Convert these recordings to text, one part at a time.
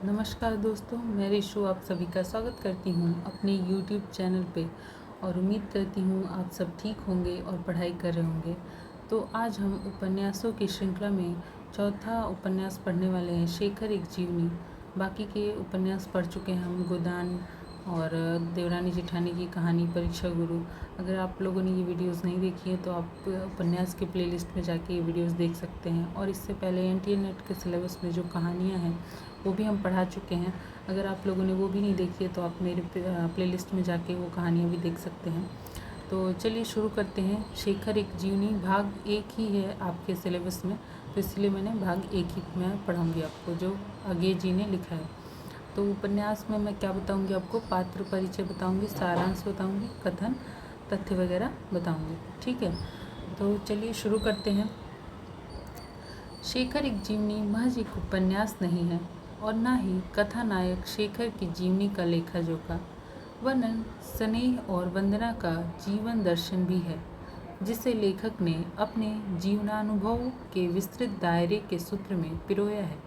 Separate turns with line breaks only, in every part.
नमस्कार दोस्तों, मैं रिशु आप सभी का स्वागत करती हूँ अपने YouTube चैनल पे। और उम्मीद करती हूँ आप सब ठीक होंगे और पढ़ाई कर रहे होंगे। तो आज हम उपन्यासों की श्रृंखला में चौथा उपन्यास पढ़ने वाले हैं, शेखर एक जीवनी। बाकी के उपन्यास पढ़ चुके हैं हम, गोदान और देवरानी जेठानी की कहानी, परीक्षा गुरु। अगर आप लोगों ने ये वीडियोस नहीं देखी है तो आप उपन्यास के प्लेलिस्ट में जाके ये वीडियोस देख सकते हैं। और इससे पहले NTA नेट के सिलेबस में जो कहानियाँ हैं वो भी हम पढ़ा चुके हैं। अगर आप लोगों ने वो भी नहीं देखी है तो आप मेरे प्लेलिस्ट में जाके वो कहानियाँ भी देख सकते हैं। तो चलिए शुरू करते हैं। शेखर एक जीवनी भाग 1 ही है आपके सिलेबस में, तो इसलिए मैंने भाग 1 ही मैं पढ़ाऊँगी आपको, जो अगे जी ने लिखा है। तो उपन्यास में मैं क्या बताऊँगी आपको, पात्र परिचय बताऊँगी, सारांश बताऊँगी, कथन, तथ्य वगैरह बताऊँगी। ठीक है, तो चलिए शुरू करते हैं। शेखर एक जीवनी महज एक उपन्यास नहीं है और न ही कथानायक शेखर की जीवनी का लेखा जोखा, वरन स्नेह और वंदना का जीवन दर्शन भी है, जिसे लेखक ने अपने जीवनानुभवों के विस्तृत दायरे के सूत्र में पिरोया है।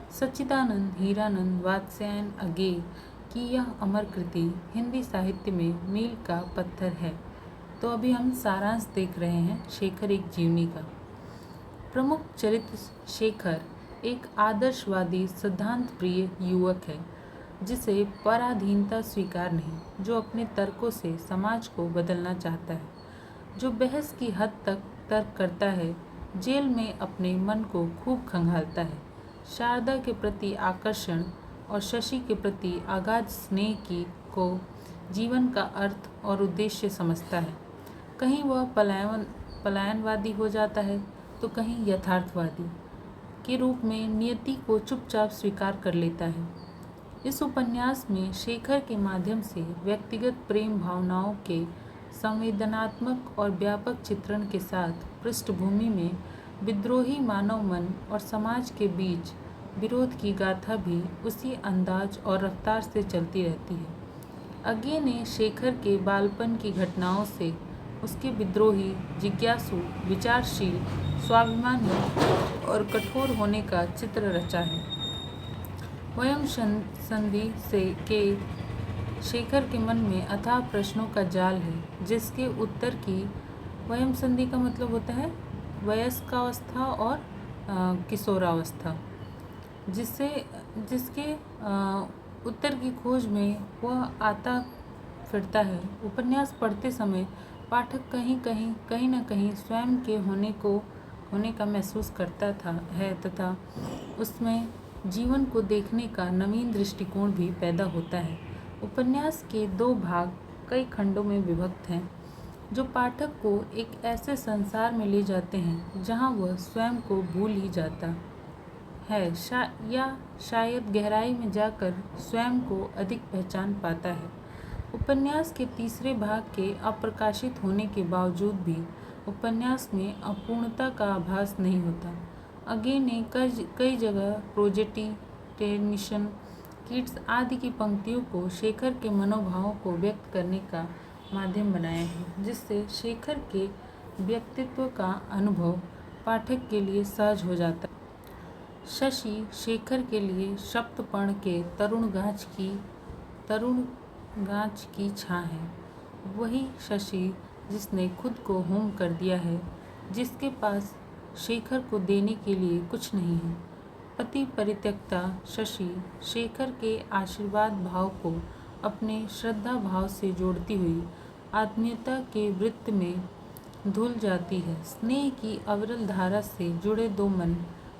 सच्चिदानंद हीरानंद वात्स्यायन अगे की यह अमर कृति हिंदी साहित्य में मील का पत्थर है। तो अभी हम सारांश देख रहे हैं शेखर एक जीवनी का। प्रमुख चरित्र शेखर एक आदर्शवादी सिद्धांत प्रिय युवक है, जिसे पराधीनता स्वीकार नहीं, जो अपने तर्कों से समाज को बदलना चाहता है, जो बहस की हद तक तर्क करता है, जेल में अपने मन को खूब खंगालता है, शारदा के प्रति आकर्षण और शशि के प्रति अगाध स्नेह की को जीवन का अर्थ और उद्देश्य समझता है। कहीं वह पलायनवादी हो जाता है तो कहीं यथार्थवादी के रूप में नियति को चुपचाप स्वीकार कर लेता है। इस उपन्यास में शेखर के माध्यम से व्यक्तिगत प्रेम भावनाओं के संवेदनात्मक और व्यापक चित्रण के साथ पृष्ठभूमि में विद्रोही मानव मन और समाज के बीच विरोध की गाथा भी उसी अंदाज और रफ्तार से चलती रहती है। अज्ञे ने शेखर के बालपन की घटनाओं से उसके विद्रोही, जिज्ञासु, विचारशील, स्वाभिमानी और कठोर होने का चित्र रचा है। वयम संधि से के शेखर के मन में अथाह प्रश्नों का जाल है, जिसके उत्तर की वयम संधि का मतलब होता है वयस्कावस्था और किशोरावस्था, जिसके उत्तर की खोज में वह आता फिरता है। उपन्यास पढ़ते समय पाठक कहीं न कहीं स्वयं के होने का महसूस करता है तथा उसमें जीवन को देखने का नवीन दृष्टिकोण भी पैदा होता है। उपन्यास के 2 भाग कई खंडों में विभक्त हैं, जो पाठक को एक ऐसे संसार में ले जाते हैं जहां वह स्वयं को भूल ही जाता है या शायद गहराई में जाकर स्वयं को अधिक पहचान पाता है। उपन्यास के तीसरे भाग के अप्रकाशित होने के बावजूद भी उपन्यास में अपूर्णता का आभास नहीं होता। अगे ने कई जगह प्रोजेटी, टेनिशन, किड्स आदि की पंक्तियों को शेखर के मनोभावों को व्यक्त करने का माध्यम बनाया है, जिससे शेखर के व्यक्तित्व का अनुभव पाठक के लिए सहज हो जाता है। शशि शेखर के लिए सप्तपर्ण के तरुण गाछ की छां है। वही शशि जिसने खुद को होम कर दिया है, जिसके पास शेखर को देने के लिए कुछ नहीं है। पति परित्यक्ता शशि शेखर के आशीर्वाद भाव को अपने श्रद्धा भाव से जोड़ती हुई आत्मीयता के वृत्त में धुल जाती है। स्नेह की अविरल धारा से जुड़े 2 मन,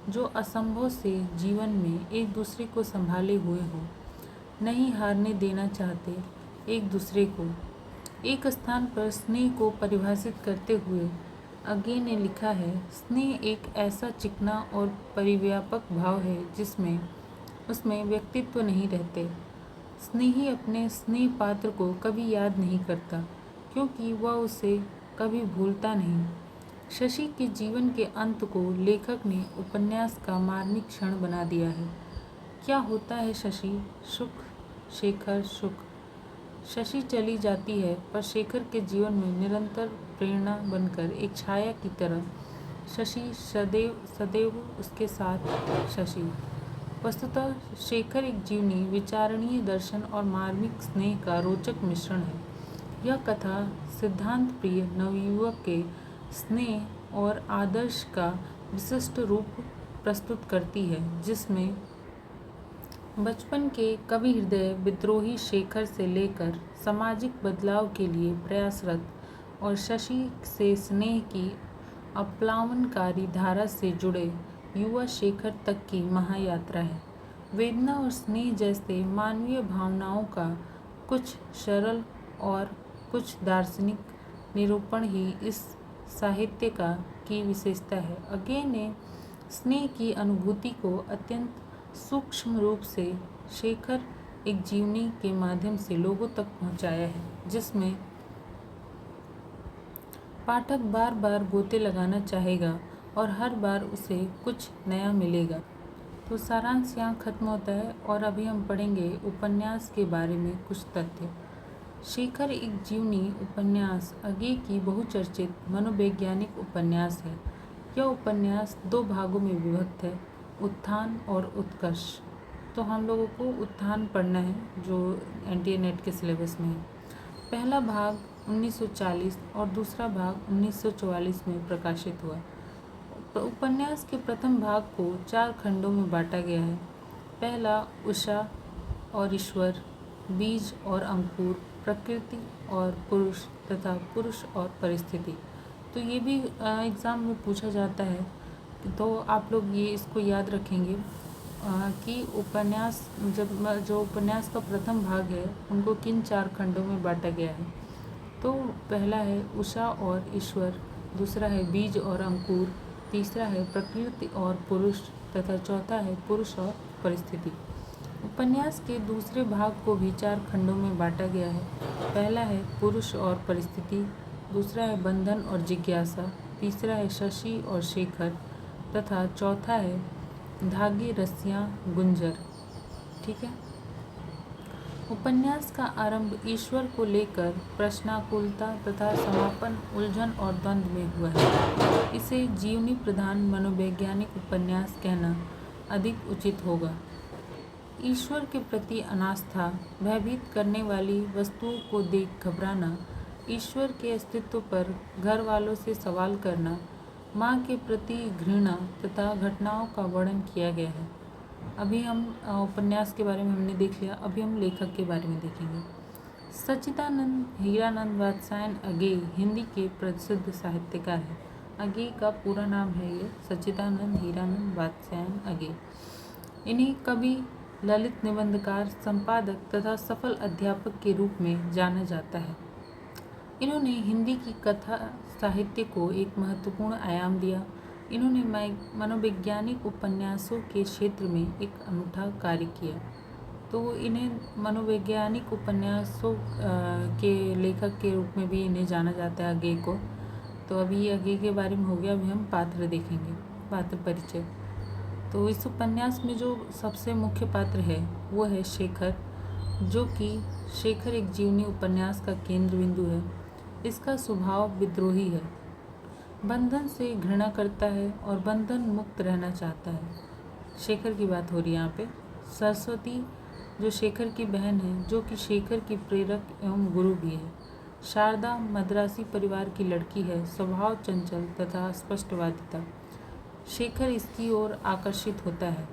जो असंभव से जीवन में एक दूसरे को संभाले हुए हों, नहीं हारने देना चाहते एक दूसरे को। एक स्थान पर स्नेह को परिभाषित करते हुए अगे ने लिखा है, स्नेह एक ऐसा चिकना और परिव्यापक भाव है जिसमें उसमें व्यक्तित्व नहीं रहते। स्नेही अपने स्नेह पात्र को कभी याद नहीं करता, क्योंकि वह उसे कभी भूलता नहीं। शशि के जीवन के अंत को लेखक ने उपन्यास का मार्मिक क्षण बना दिया है। क्या होता है शशि? सुख, शेखर, सुख। शशि चली जाती है, पर शेखर के जीवन में निरंतर प्रेरणा बनकर एक छाया की तरह शशि सदैव उसके साथ। शशि वस्तुतः शेखर एक जीवनी, विचारणीय दर्शन और मार्मिक स्नेह का रोचक मिश्रण है। यह कथा सिद्धांत प्रिय नवयुवक के स्नेह और आदर्श का विशिष्ट रूप प्रस्तुत करती है, जिसमें बचपन के कवि हृदय विद्रोही शेखर से लेकर सामाजिक बदलाव के लिए प्रयासरत और शशि से स्नेह की अप्लावनकारी धारा से जुड़े युवा शेखर तक की महायात्रा है। वेदना और स्नेह जैसे मानवीय भावनाओं का कुछ सरल और कुछ दार्शनिक निरूपण ही इस साहित्य की विशेषता है। अज्ञे ने स्नेह की अनुभूति को अत्यंत सूक्ष्म रूप से शेखर एक जीवनी के माध्यम से लोगों तक पहुंचाया है, जिसमें पाठक बार बार गोते लगाना चाहेगा और हर बार उसे कुछ नया मिलेगा। तो सारांश यहाँ खत्म होता है और अभी हम पढ़ेंगे उपन्यास के बारे में कुछ तथ्य। शेखर एक जीवनी उपन्यास अज्ञे की बहुचर्चित मनोवैज्ञानिक उपन्यास है। यह उपन्यास 2 भागों में विभक्त है, उत्थान और उत्कर्ष। तो हम लोगों को उत्थान पढ़ना है, जो एनटीए नेट के सिलेबस में है। पहला भाग 1940 और दूसरा भाग 1944 में प्रकाशित हुआ। उपन्यास के प्रथम भाग को 4 खंडों में बांटा गया है। पहला उषा और ईश्वर, बीज और अंकुर, प्रकृति और पुरुष तथा पुरुष और परिस्थिति। तो ये भी एग्ज़ाम में पूछा जाता है, तो आप लोग ये इसको याद रखेंगे कि उपन्यास जो उपन्यास का प्रथम भाग है उनको किन 4 खंडों में बांटा गया है। तो पहला है उषा और ईश्वर, दूसरा है बीज और अंकुर, तीसरा है प्रकृति और पुरुष तथा चौथा है पुरुष और परिस्थिति। उपन्यास के दूसरे भाग को भी 4 खंडों में बांटा गया है। पहला है पुरुष और परिस्थिति, दूसरा है बंधन और जिज्ञासा, तीसरा है शशि और शेखर तथा चौथा है धागे रस्सियाँ गुंजर। ठीक है। उपन्यास का आरंभ ईश्वर को लेकर प्रश्नाकुलता तथा समापन उलझन और द्वंद्व में हुआ है। इसे जीवनी प्रधान मनोवैज्ञानिक उपन्यास कहना अधिक उचित होगा। ईश्वर के प्रति अनास्था, भयभीत करने वाली वस्तुओं को देख घबराना, ईश्वर के अस्तित्व पर घर वालों से सवाल करना, माँ के प्रति घृणा तथा घटनाओं का वर्णन किया गया है। अभी हम उपन्यास के बारे में हमने देख लिया, अभी हम लेखक के बारे में देखेंगे। सच्चिदानंद हीरानंद वात्स्यायन अज्ञे हिंदी के प्रसिद्ध साहित्यकार हैं। अज्ञे का पूरा नाम है ये सच्चिदानंद हीरानंद वात्स्यायन अज्ञे। इन्हें कवि, ललित निबंधकार, संपादक तथा सफल अध्यापक के रूप में जाना जाता है। इन्होंने हिंदी की कथा साहित्य को एक महत्वपूर्ण आयाम दिया। इन्होंने मनोवैज्ञानिक उपन्यासों के क्षेत्र में एक अनूठा कार्य किया। तो इन्हें मनोवैज्ञानिक उपन्यासों के लेखक के रूप में भी इन्हें जाना जाता है अज्ञे को। तो अभी अज्ञे के बारे में हो गया, अभी हम पात्र देखेंगे, पात्र परिचय। तो इस उपन्यास में जो सबसे मुख्य पात्र है वो है शेखर, जो कि शेखर एक जीवनी उपन्यास का केंद्र बिंदु है। इसका स्वभाव विद्रोही है, बंधन से घृणा करता है और बंधन मुक्त रहना चाहता है। शेखर की बात हो रही है यहाँ पे। सरस्वती जो शेखर की बहन है, जो कि शेखर की प्रेरक एवं गुरु भी है। शारदा मद्रासी परिवार की लड़की है, स्वभाव चंचल तथा स्पष्टवादिता। शेखर इसकी ओर आकर्षित होता है।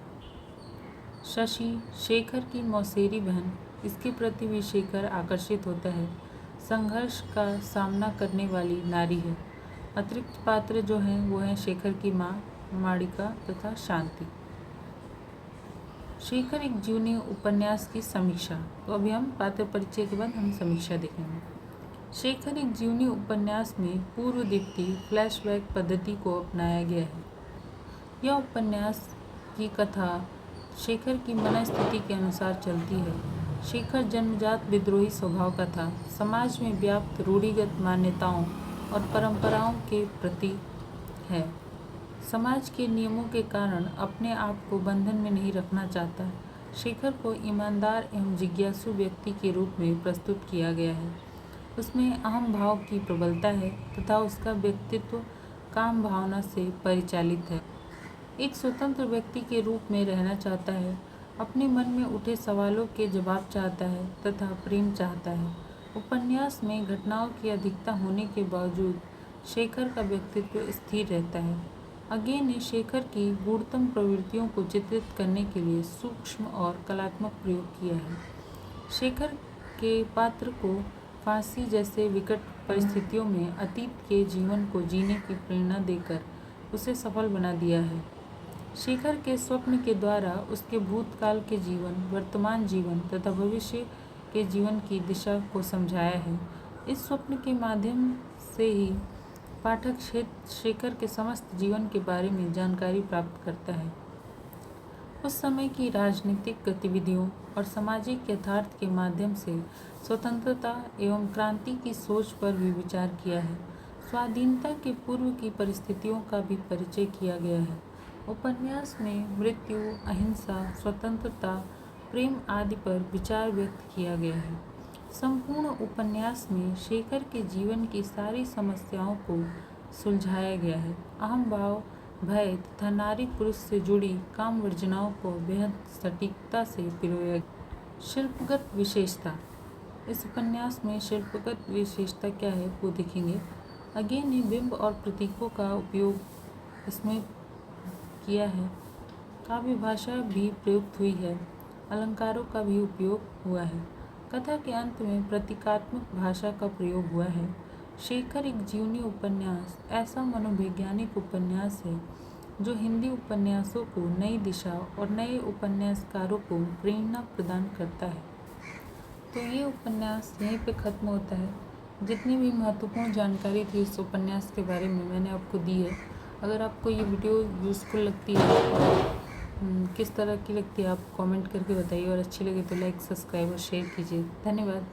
शशि शेखर की मौसेरी बहन, इसके प्रति भी शेखर आकर्षित होता है। संघर्ष का सामना करने वाली नारी है। अतिरिक्त पात्र जो हैं वो हैं शेखर की माँ माणिका तथा शांति। शेखर एक जीवनी उपन्यास की समीक्षा। तो अभी हम पात्र परिचय के बाद हम समीक्षा देखेंगे। शेखर एक जीवनी उपन्यास में पूर्व दीप्ति फ्लैशबैक पद्धति को अपनाया गया है। यह उपन्यास की कथा शेखर की मनस्थिति के अनुसार चलती है। शेखर जन्मजात विद्रोही स्वभाव का था। समाज में व्याप्त रूढ़िगत मान्यताओं और परंपराओं के प्रति है। समाज के नियमों के कारण अपने आप को बंधन में नहीं रखना चाहता। शेखर को ईमानदार एवं जिज्ञासु व्यक्ति के रूप में प्रस्तुत किया गया है। उसमें अहम भाव की प्रबलता है तथा उसका व्यक्तित्व काम भावना से परिचालित है। एक स्वतंत्र व्यक्ति के रूप में रहना चाहता है, अपने मन में उठे सवालों के जवाब चाहता है तथा प्रेम चाहता है। उपन्यास में घटनाओं की अधिकता होने के बावजूद शेखर का व्यक्तित्व स्थिर रहता है। अगे ने शेखर की गूढ़तम प्रवृत्तियों को चित्रित करने के लिए सूक्ष्म और कलात्मक प्रयोग किया है। शेखर के पात्र को फांसी जैसे विकट परिस्थितियों में अतीत के जीवन को जीने की प्रेरणा देकर उसे सफल बना दिया है। शेखर के स्वप्न के द्वारा उसके भूतकाल के जीवन, वर्तमान जीवन तथा भविष्य के जीवन की दिशा को समझाया है। इस स्वप्न के माध्यम से ही पाठक शेखर के समस्त जीवन के बारे में जानकारी प्राप्त करता है। उस समय की राजनीतिक गतिविधियों और सामाजिक यथार्थ के माध्यम से स्वतंत्रता एवं क्रांति की सोच पर भी विचार किया है। स्वाधीनता के पूर्व की परिस्थितियों का भी परिचय किया गया है। उपन्यास में मृत्यु, अहिंसा, स्वतंत्रता, प्रेम आदि पर विचार व्यक्त किया गया है। संपूर्ण उपन्यास में शेखर के जीवन की सारी समस्याओं को सुलझाया गया है। अहम भाव, भय तथा नारी पुरुष से जुड़ी काम वर्जनाओं को बेहद सटीकता से पिरोया। शिल्पगत विशेषता। इस उपन्यास में शिल्पगत विशेषता क्या है वो देखेंगे। अगे ने बिंब और प्रतीकों का उपयोग इसमें किया है। काव्य भाषा भी प्रयुक्त हुई है। अलंकारों का भी उपयोग हुआ है। कथा के अंत में प्रतीकात्मक भाषा का प्रयोग हुआ है। शेखर एक जीवनी उपन्यास ऐसा मनोवैज्ञानिक उपन्यास है जो हिंदी उपन्यासों को नई दिशा और नए उपन्यासकारों को प्रेरणा प्रदान करता है। तो ये उपन्यास यहीं पे ख़त्म होता है। जितनी भी महत्वपूर्ण जानकारी थी इस उपन्यास के बारे में मैंने आपको दी है। अगर आपको ये वीडियो यूज़फुल लगती है, किस तरह की लगती है आप कमेंट करके बताइए, और अच्छी लगे तो लाइक, सब्सक्राइब और शेयर कीजिए। धन्यवाद।